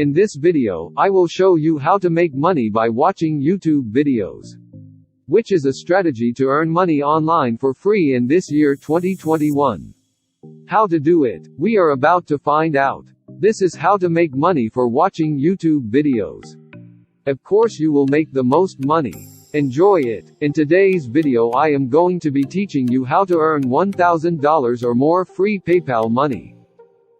In this video, I will show you how to make money by watching YouTube videos, which is a strategy to earn money online for free in this year 2021. How to do it, we are about to find out. This is how to make money for watching YouTube videos. Of course you will make the most money. Enjoy it. In today's video I am going to be teaching you how to earn $1,000 or more free PayPal money,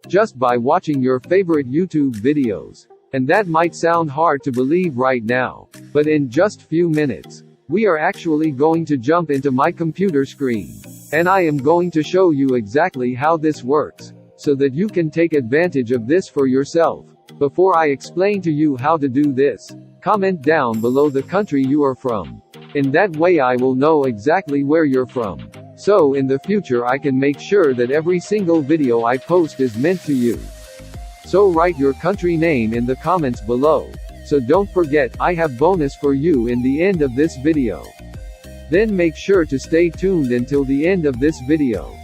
just by watching your favorite YouTube videos. And that might sound hard to believe right now, but in just few minutes, we are actually going to jump into my computer screen, and I am going to show you exactly how this works, so that you can take advantage of this for yourself. Before I explain to you how to do this, comment down below the country you are from. In that way I will know exactly where you're from. So in the future I can make sure that every single video I post is meant to you. So write your country name in the comments below. So don't forget, I have bonus for you in the end of this video. Then make sure to stay tuned until the end of this video.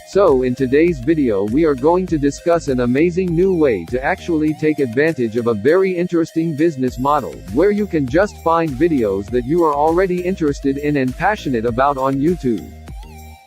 So in today's video we are going to discuss an amazing new way to actually take advantage of a very interesting business model, where you can just find videos that you are already interested in and passionate about on YouTube.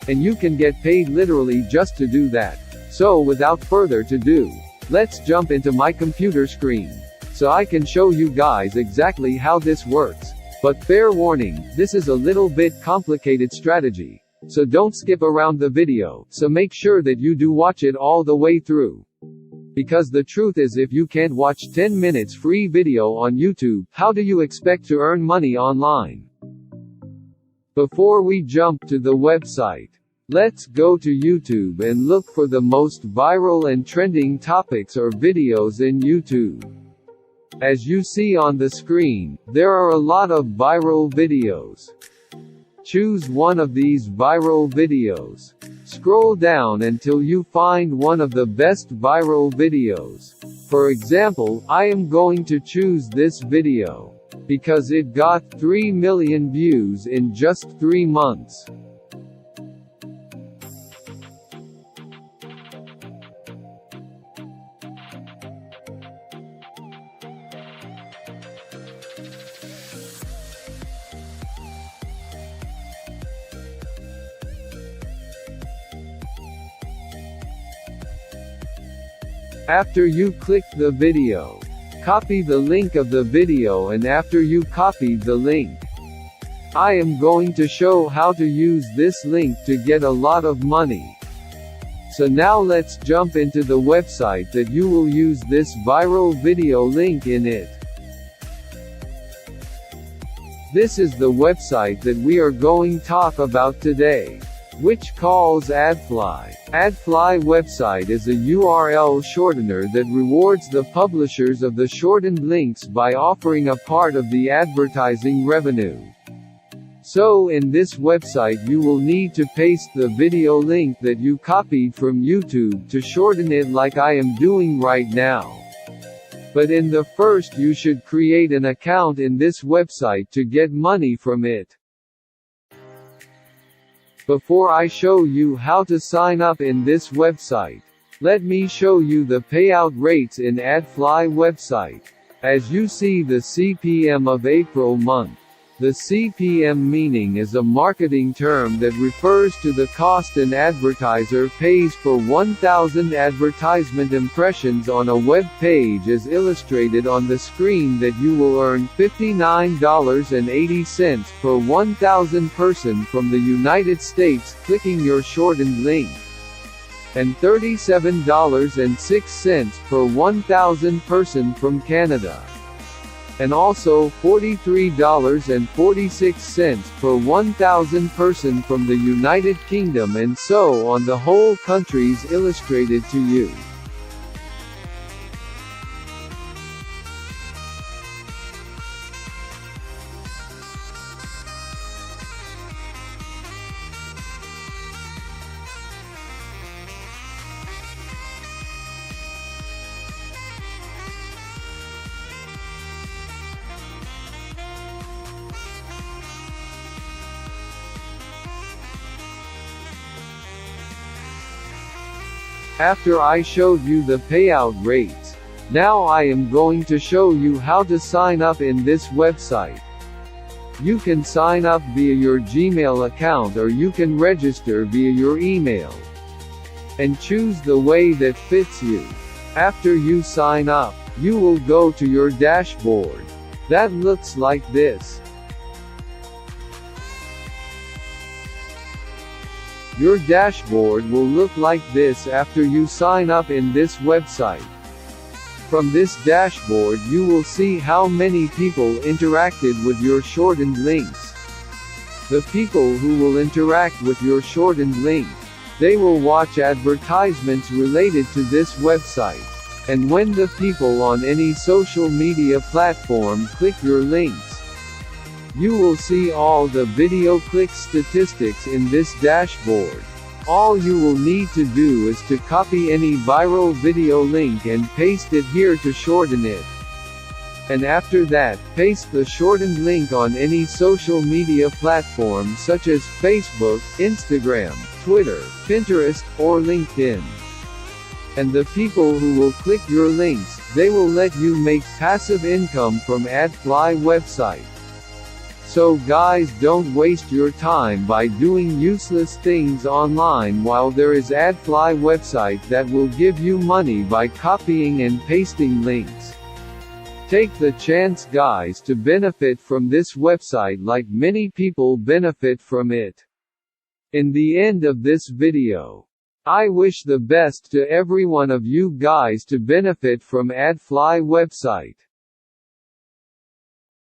And you can get paid literally just to do that. So without further ado, let's jump into my computer screen, so I can show you guys exactly how this works. But fair warning, this is a little bit complicated strategy. So don't skip around the video, so make sure that you do watch it all the way through. Because the truth is, if you can't watch 10 minutes free video on YouTube, how do you expect to earn money online? Before we jump to the website, let's go to YouTube and look for the most viral and trending topics or videos in YouTube. As you see on the screen, there are a lot of viral videos. Choose one of these viral videos. Scroll down until you find one of the best viral videos. For example, I am going to choose this video, because it got 3 million views in just 3 months. After you click the video, copy the link of the video, and after you copied the link, I am going to show how to use this link to get a lot of money. So now let's jump into the website that you will use this viral video link in it. This is the website that we are going to talk about today, which calls AdFly. AdFly website is a URL shortener that rewards the publishers of the shortened links by offering a part of the advertising revenue. So in this website you will need to paste the video link that you copied from YouTube to shorten it, like I am doing right now. But in the first you should create an account in this website to get money from it. Before I show you how to sign up in this website, let me show you the payout rates in AdFly website. As you see the CPM of April month. The CPM meaning is a marketing term that refers to the cost an advertiser pays for 1,000 advertisement impressions on a web page, as illustrated on the screen, that you will earn $59.80 per 1,000 person from the United States clicking your shortened link, and $37.06 per 1,000 person from Canada, and also $43.46 per 1,000 person from the United Kingdom, and so on, the whole countries illustrated to you. After I showed you the payout rates, Now I am going to show you how to sign up in this website. You can sign up via your Gmail account or you can register via your email. And choose the way that fits you. After you sign up, you will go to your dashboard. That looks like this. Your dashboard will look like this after you sign up in this website. From this dashboard you will see how many people interacted with your shortened links. The people who will interact with your shortened link, they will watch advertisements related to this website. And when the people on any social media platform click your links, you will see all the video click statistics in this dashboard. All you will need to do is to copy any viral video link and paste it here to shorten it. And after that, paste the shortened link on any social media platform such as Facebook, Instagram, Twitter, Pinterest, or LinkedIn. And the people who will click your links, they will let you make passive income from AdFly website. So guys, don't waste your time by doing useless things online while there is AdFly website that will give you money by copying and pasting links. Take the chance guys to benefit from this website like many people benefit from it. In the end of this video, I wish the best to every one of you guys to benefit from AdFly website.